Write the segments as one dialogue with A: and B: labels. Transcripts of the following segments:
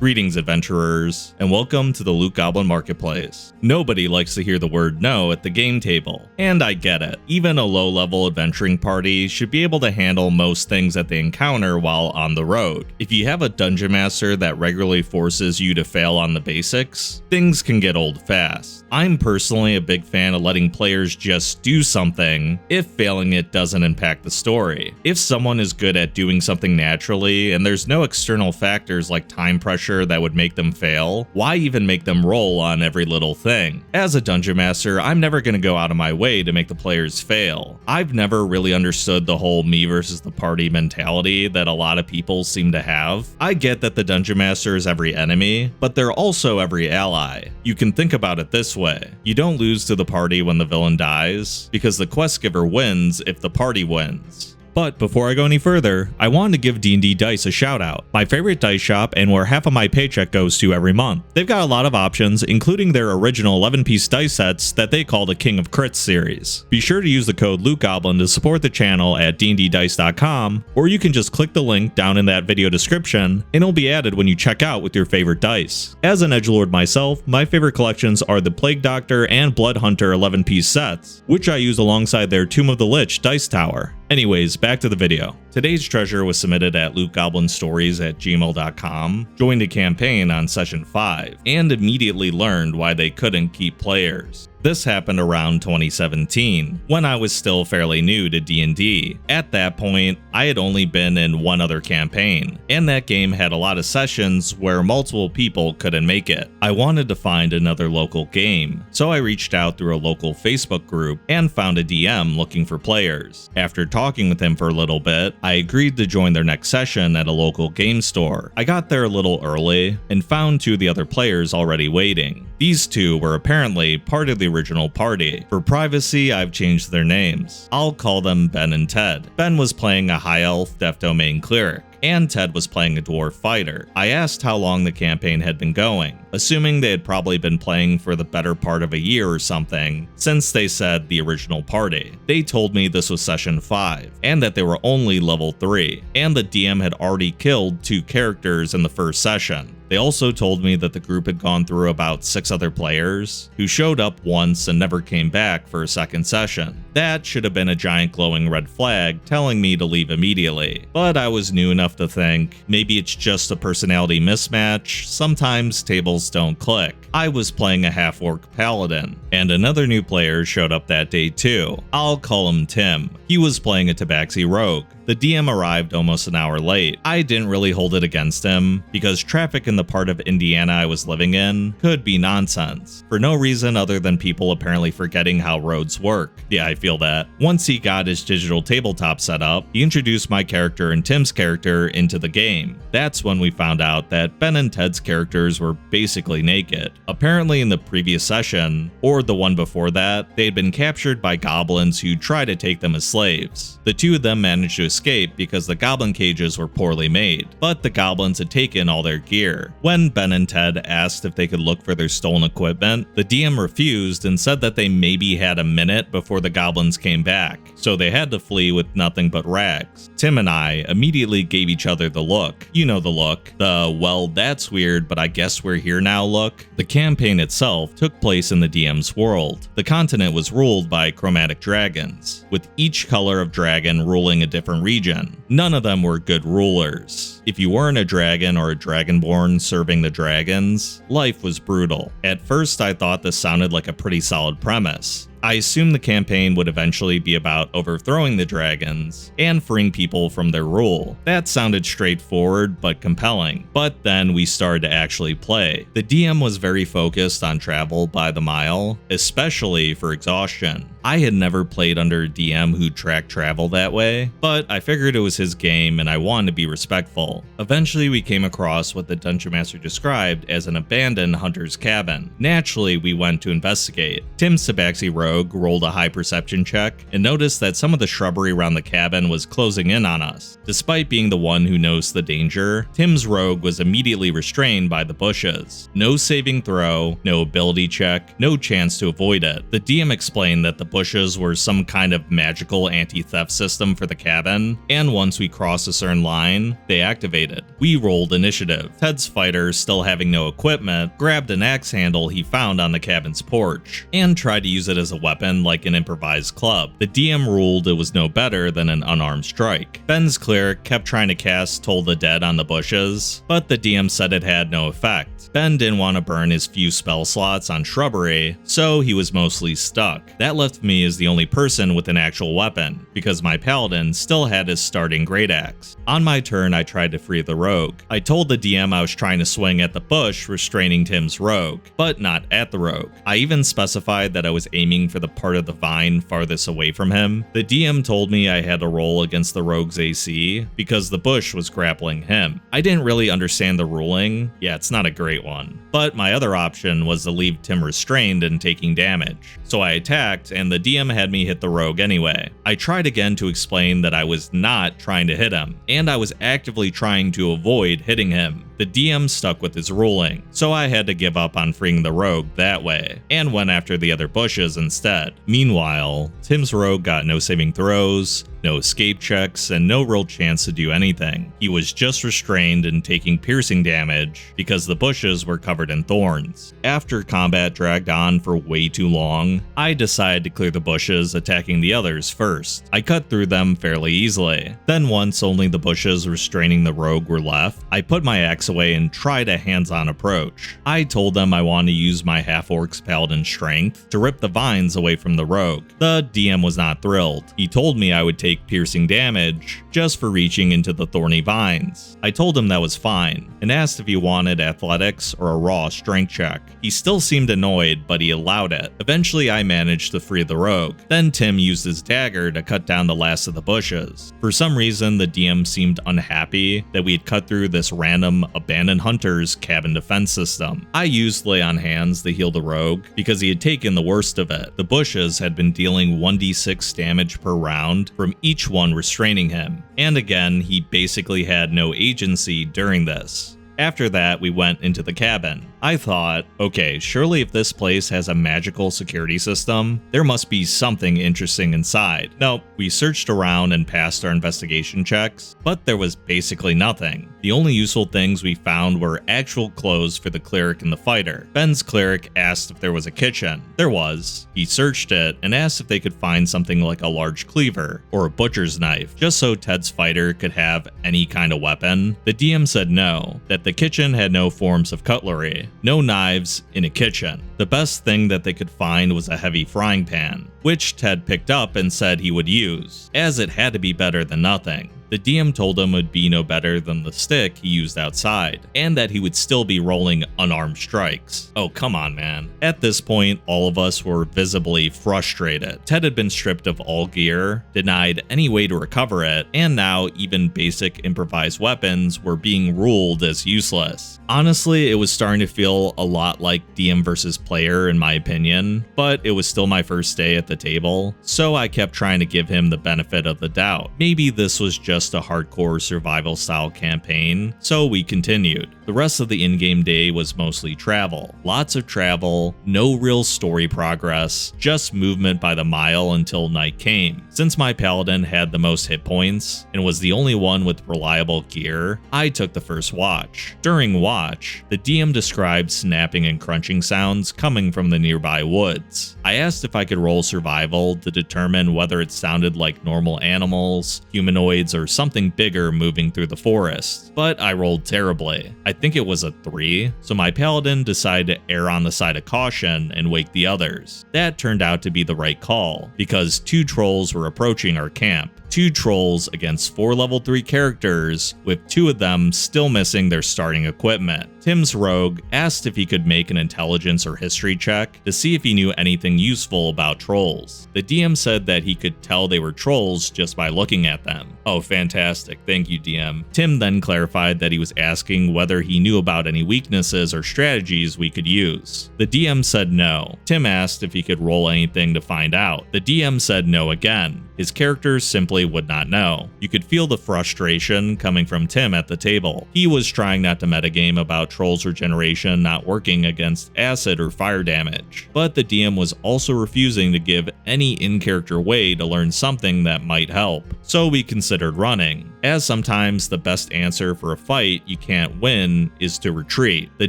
A: Greetings, adventurers, and welcome to the Loot Goblin Marketplace. Nobody likes to hear the word no at the game table, and I get it. Even a low-level adventuring party should be able to handle most things that they encounter while on the road. If you have a dungeon master that regularly forces you to fail on the basics, things can get old fast. I'm personally a big fan of letting players just do something if failing it doesn't impact the story. If someone is good at doing something naturally and there's no external factors like time pressure that would make them fail, why even make them roll on every little thing? As a dungeon master, I'm never going to go out of my way to make the players fail. I've never really understood the whole me versus the party mentality that a lot of people seem to have. I get that the dungeon master is every enemy, but they're also every ally. You can think about it this way. You don't lose to the party when the villain dies, because the quest giver wins if the party wins. But before I go any further, I wanted to give D&D Dice a shout out, my favorite dice shop and where half of my paycheck goes to every month. They've got a lot of options, including their original 11-piece dice sets that they call the King of Crits series. Be sure to use the code LootGoblin to support the channel at dnddice.com, or you can just click the link down in that video description and it'll be added when you check out with your favorite dice. As an edgelord myself, my favorite collections are the Plague Doctor and Blood Hunter 11-piece sets, which I use alongside their Tomb of the Lich dice tower. Anyways, back to the video. Today's treasure was submitted at lootgoblinstories@gmail.com, joined a campaign on session 5, and immediately learned why they couldn't keep players. This happened around 2017, when I was still fairly new to D&D. At that point, I had only been in one other campaign, and that game had a lot of sessions where multiple people couldn't make it. I wanted to find another local game, so I reached out through a local Facebook group and found a DM looking for players. After talking with him for a little bit, I agreed to join their next session at a local game store. I got there a little early and found two of the other players already waiting. These two were apparently part of the original party. For privacy, I've changed their names. I'll call them Ben and Ted. Ben was playing a high elf deaf domain cleric, and Ted was playing a dwarf fighter. I asked how long the campaign had been going, assuming they had probably been playing for the better part of a year or something, since they said the original party. They told me this was session 5, and that they were only level 3, and the DM had already killed 2 characters in the first session. They also told me that the group had gone through about 6 other players, who showed up once and never came back for a second session. That should have been a giant glowing red flag telling me to leave immediately, but I was new enough to think maybe it's just a personality mismatch, sometimes tables don't click. I was playing a half-orc paladin, and another new player showed up that day too. I'll call him Tim. He was playing a tabaxi rogue. The DM arrived almost an hour late. I didn't really hold it against him, because traffic in the part of Indiana I was living in could be nonsense, for no reason other than people apparently forgetting how roads work. Yeah, I feel that. Once he got his digital tabletop set up, he introduced my character and Tim's character into the game. That's when we found out that Ben and Ted's characters were basically naked. Apparently in the previous session, or the one before that, they had been captured by goblins who tried to take them as slaves. The two of them managed to escape because the goblin cages were poorly made, but the goblins had taken all their gear. When Ben and Ted asked if they could look for their stolen equipment, the DM refused and said that they maybe had a minute before the goblins came back, so they had to flee with nothing but rags. Tim and I immediately gave each other the look. You know the look. The, well, that's weird, but I guess we're here now look. The campaign itself took place in the DM's world. The continent was ruled by chromatic dragons, with each color of dragon ruling a different region. None of them were good rulers. If you weren't a dragon or a dragonborn serving the dragons, life was brutal. At first I thought this sounded like a pretty solid premise. I assumed the campaign would eventually be about overthrowing the dragons and freeing people from their rule. That sounded straightforward but compelling, but then we started to actually play. The DM was very focused on travel by the mile, especially for exhaustion. I had never played under a DM who tracked travel that way, but I figured it was his game and I wanted to be respectful. Eventually we came across what the Dungeon Master described as an abandoned hunter's cabin. Naturally we went to investigate. Tim's tabaxi rogue rogue rolled a high perception check and noticed that some of the shrubbery around the cabin was closing in on us. Despite being the one who knows the danger, Tim's rogue was immediately restrained by the bushes. No saving throw, no ability check, no chance to avoid it. The DM explained that the bushes were some kind of magical anti-theft system for the cabin, and once we crossed a certain line, they activated. We rolled initiative. Ted's fighter, still having no equipment, grabbed an axe handle he found on the cabin's porch, and tried to use it as a weapon like an improvised club. The DM ruled it was no better than an unarmed strike. Ben's cleric kept trying to cast Toll the Dead on the bushes, but the DM said it had no effect. Ben didn't want to burn his few spell slots on shrubbery, so he was mostly stuck. That left me as the only person with an actual weapon, because my paladin still had his starting great axe. On my turn, I tried to free the rogue. I told the DM I was trying to swing at the bush restraining Tim's rogue, but not at the rogue. I even specified that I was aiming for the part of the vine farthest away from him. The DM told me I had to roll against the rogue's AC because the bush was grappling him. I didn't really understand the ruling. Yeah, it's not a great one. But my other option was to leave Tim restrained and taking damage. So I attacked, and the DM had me hit the rogue anyway. I tried again to explain that I was not trying to hit him, and I was actively trying to avoid hitting him. The DM stuck with his ruling, so I had to give up on freeing the rogue that way, and went after the other bushes instead. Meanwhile, Tim's rogue got no saving throws, no escape checks, and no real chance to do anything. He was just restrained and taking piercing damage because the bushes were covered in thorns. After combat dragged on for way too long, I decided to clear the bushes, attacking the others first. I cut through them fairly easily. Then once only the bushes restraining the rogue were left, I put my axe away and tried a hands-on approach. I told them I wanted to use my half-orc's paladin strength to rip the vines away from the rogue. The DM was not thrilled. He told me I would take piercing damage just for reaching into the thorny vines. I told him that was fine, and asked if he wanted athletics or a raw strength check. He still seemed annoyed, but he allowed it. Eventually I managed to free the rogue. Then Tim used his dagger to cut down the last of the bushes. For some reason, the DM seemed unhappy that we had cut through this random abandoned hunter's cabin defense system. I used lay on hands to heal the rogue because he had taken the worst of it. The bushes had been dealing 1d6 damage per round from each one restraining him, and again, he basically had no agency during this. After that, we went into the cabin. I thought, okay, surely if this place has a magical security system, there must be something interesting inside. Nope, we searched around and passed our investigation checks, but there was basically nothing. The only useful things we found were actual clothes for the cleric and the fighter. Ben's cleric asked if there was a kitchen. There was. He searched it and asked if they could find something like a large cleaver or a butcher's knife, just so Ted's fighter could have any kind of weapon. The DM said no, that the kitchen had no forms of cutlery. No knives in a kitchen. The best thing that they could find was a heavy frying pan, which Ted picked up and said he would use, as it had to be better than nothing. The DM told him it would be no better than the stick he used outside, and that he would still be rolling unarmed strikes. Oh, come on, man. At this point, all of us were visibly frustrated. Ted had been stripped of all gear, denied any way to recover it, and now even basic improvised weapons were being ruled as useless. Honestly, it was starting to feel a lot like DM versus player in my opinion, but it was still my first day at the table, so I kept trying to give him the benefit of the doubt. Maybe this was just a hardcore survival style campaign, so we continued. The rest of the in-game day was mostly travel. Lots of travel, no real story progress, just movement by the mile until night came. Since my paladin had the most hit points and was the only one with reliable gear, I took the first watch. During watch, the DM described snapping and crunching sounds coming from the nearby woods. I asked if I could roll survival to determine whether it sounded like normal animals, humanoids, or something bigger moving through the forest, but I rolled terribly. I think it was a 3, so my paladin decided to err on the side of caution and wake the others. That turned out to be the right call, because 2 trolls were approaching our camp. 2 trolls against 4 level 3 characters, with 2 of them still missing their starting equipment. Tim's rogue asked if he could make an intelligence or history check to see if he knew anything useful about trolls. The DM said that he could tell they were trolls just by looking at them. Oh, fantastic. Thank you, DM. Tim then clarified that he was asking whether he knew about any weaknesses or strategies we could use. The DM said no. Tim asked if he could roll anything to find out. The DM said no again. His character simply would not know. You could feel the frustration coming from Tim at the table. He was trying not to metagame about Troll's regeneration not working against acid or fire damage, but the DM was also refusing to give any in-character way to learn something that might help. So we considered running, as sometimes the best answer for a fight you can't win is to retreat. The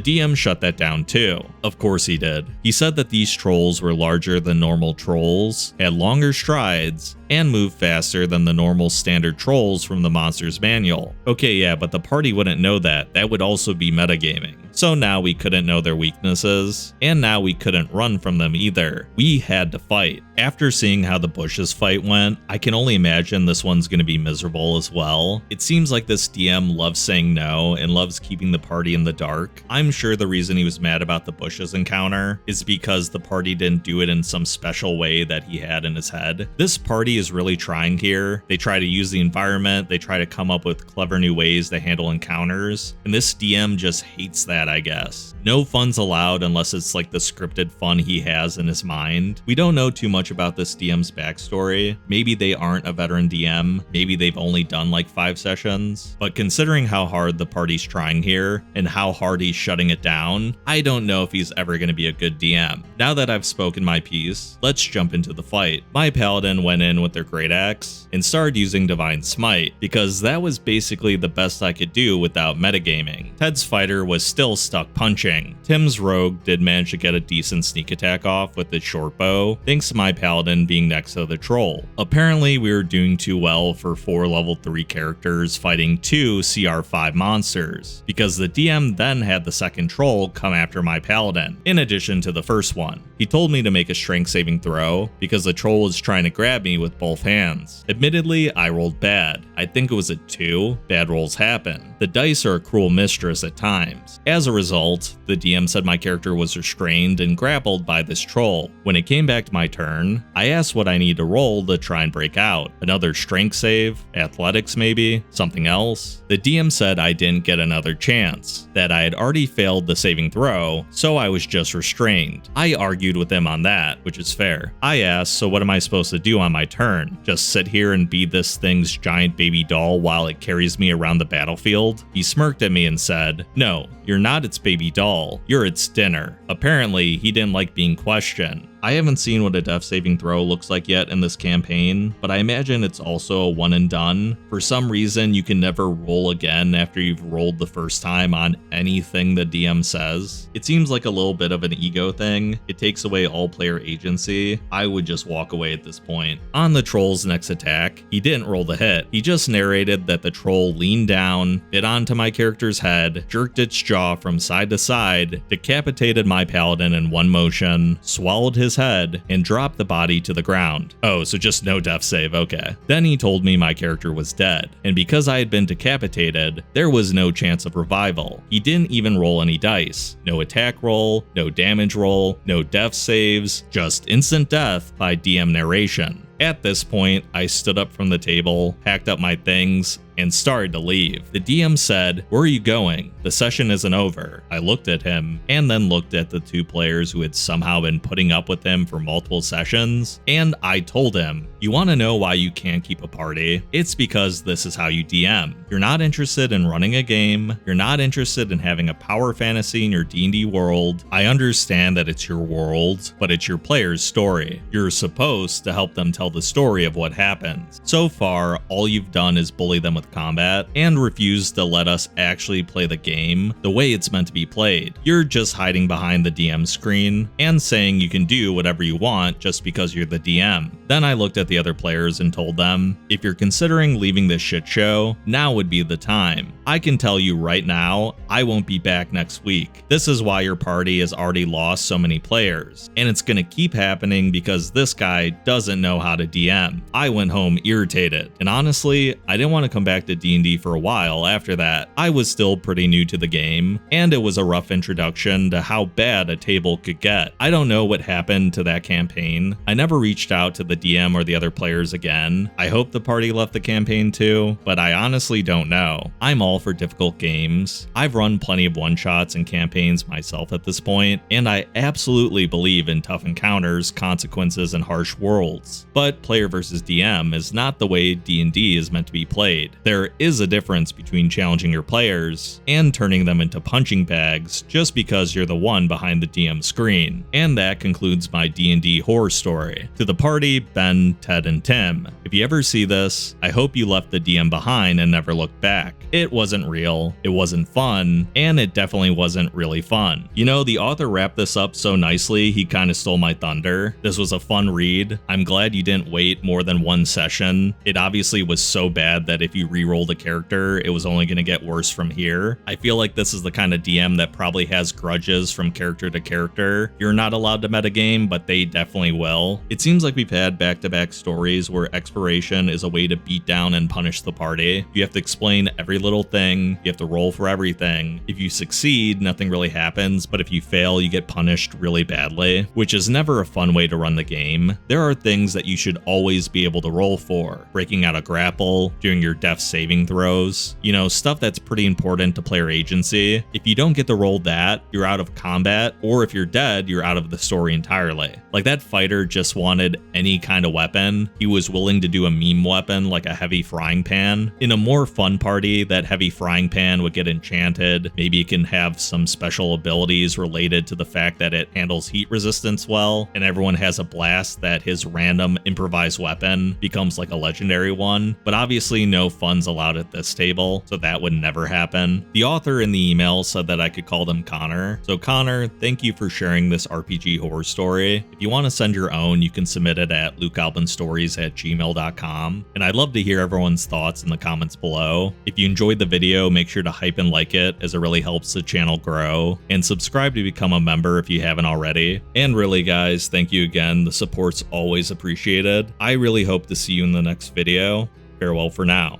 A: DM shut that down too. Of course he did. He said that these trolls were larger than normal trolls, had longer strides, and move faster than the normal standard trolls from the monster's manual. Okay, yeah, but the party wouldn't know that. That would also be metagaming. So now we couldn't know their weaknesses, and now we couldn't run from them either. We had to fight. After seeing how the bushes fight went, I can only imagine this one's going to be miserable as well. It seems like this DM loves saying no and loves keeping the party in the dark. I'm sure the reason he was mad about the bushes encounter is because the party didn't do it in some special way that he had in his head. This party is really trying here. They try to use the environment, they try to come up with clever new ways to handle encounters, and this DM just hates that, I guess. No fun's allowed unless it's like the scripted fun he has in his mind. We don't know too much about this DM's backstory. Maybe they aren't a veteran DM, maybe they've only done like 5 sessions, but considering how hard the party's trying here and how hard he's shutting it down, I don't know if he's ever going to be a good DM. Now that I've spoken my piece, let's jump into the fight. My paladin went in with their great axe and started using Divine Smite, because that was basically the best I could do without metagaming. Ted's fighter was still stuck punching. Tim's rogue did manage to get a decent sneak attack off with his short bow, thanks to my paladin being next to the troll. Apparently we were doing too well for 4 level 3 characters fighting 2 CR5 monsters, because the DM then had the second troll come after my paladin, in addition to the first one. He told me to make a strength saving throw, because the troll was trying to grab me with both hands. Admittedly, I rolled bad. I think it was a 2. Bad rolls happen. The dice are a cruel mistress at times. As a result, the DM said my character was restrained and grappled by this troll. When it came back to my turn, I asked what I need to roll to try and break out. Another strength save? Athletics maybe? Something else? The DM said I didn't get another chance, that I had already failed the saving throw, so I was just restrained. I argued with him on that, which is fair. I asked, so what am I supposed to do on my turn? Just sit here and be this thing's giant baby doll while it carries me around the battlefield? He smirked at me and said, no, you're not its baby doll, you're its dinner. Apparently, he didn't like being questioned. I haven't seen what a death saving throw looks like yet in this campaign, but I imagine it's also a one and done. For some reason, you can never roll again after you've rolled the first time on anything the DM says. It seems like a little bit of an ego thing. It takes away all player agency. I would just walk away at this point. On the troll's next attack, he didn't roll the hit. He just narrated that the troll leaned down, bit onto my character's head, jerked its jaw from side to side, decapitated my paladin in one motion, swallowed his head, and dropped the body to the ground. Oh, so just no death save, okay. Then he told me my character was dead, and because I had been decapitated, there was no chance of revival. He didn't even roll any dice. No attack roll, no damage roll, no death saves, just instant death by DM narration. At this point, I stood up from the table, packed up my things, and started to leave. The DM said, "Where are you going? The session isn't over." I looked at him, and then looked at the 2 players who had somehow been putting up with him for multiple sessions, and I told him, "You want to know why you can't keep a party? It's because this is how you DM. You're not interested in running a game, you're not interested in having a power fantasy in your D&D world. I understand that it's your world, but it's your player's story. You're supposed to help them tell the story of what happens. So far, all you've done is bully them with with combat and refuse to let us actually play the game the way it's meant to be played. You're just hiding behind the DM screen and saying you can do whatever you want just because you're the DM. Then I looked at the other players and told them, if you're considering leaving this shit show, now would be the time. I can tell you right now, I won't be back next week. This is why your party has already lost so many players, and it's gonna keep happening because this guy doesn't know how to DM. I went home irritated, and honestly, I didn't want to come back to D&D for a while after that. I was still pretty new to the game, and it was a rough introduction to how bad a table could get. I don't know what happened to that campaign. I never reached out to the DM or the other players again. I hope the party left the campaign too, but I honestly don't know. I'm all for difficult games. I've run plenty of one-shots and campaigns myself at this point, and I absolutely believe in tough encounters, consequences, and harsh worlds. But player versus DM is not the way D&D is meant to be played. There is a difference between challenging your players and turning them into punching bags just because you're the one behind the DM screen. And that concludes my D&D horror story. To the party, Ben, Ted, and Tim, if you ever see this, I hope you left the DM behind and never looked back. It wasn't real, it wasn't fun, and it definitely wasn't really fun. You know, the author wrapped this up so nicely, he kind of stole my thunder. This was a fun read. I'm glad you didn't wait more than one session. It obviously was so bad that if you re-rolled a character, it was only going to get worse from here. I feel like this is the kind of DM that probably has grudges from character to character. You're not allowed to metagame, but they definitely will. It seems like we've had back-to-back stories where expiration is a way to beat down and punish the party. You have to explain every little thing, you have to roll for everything. If you succeed, nothing really happens, but if you fail, you get punished really badly, which is never a fun way to run the game. There are things that you should always be able to roll for. Breaking out a grapple, doing your death saving throws, you know, stuff that's pretty important to player agency. If you don't get to roll that, you're out of combat, or if you're dead, you're out of the story entirely. Like that fighter just wanted any kind of weapon. He was willing to do a meme weapon like a heavy frying pan. In a more fun party, that heavy frying pan would get enchanted. Maybe it can have some special abilities related to the fact that it handles heat resistance well, and everyone has a blast that his random improvised weapon becomes like a legendary one. But obviously no funds allowed at this table, so that would never happen. The author in the email said that I could call them Connor. So Connor, thank you for sharing this RPG horror story. If you want to send your own, you can submit it at lootgoblinstories@gmail.com, and I'd love to hear everyone's thoughts in the comments below. If you enjoyed the video, make sure to hype and like it, as it really helps the channel grow, and subscribe to become a member if you haven't already. And really guys, thank you again, the support's always appreciated. I really hope to see you in the next video. Farewell for now.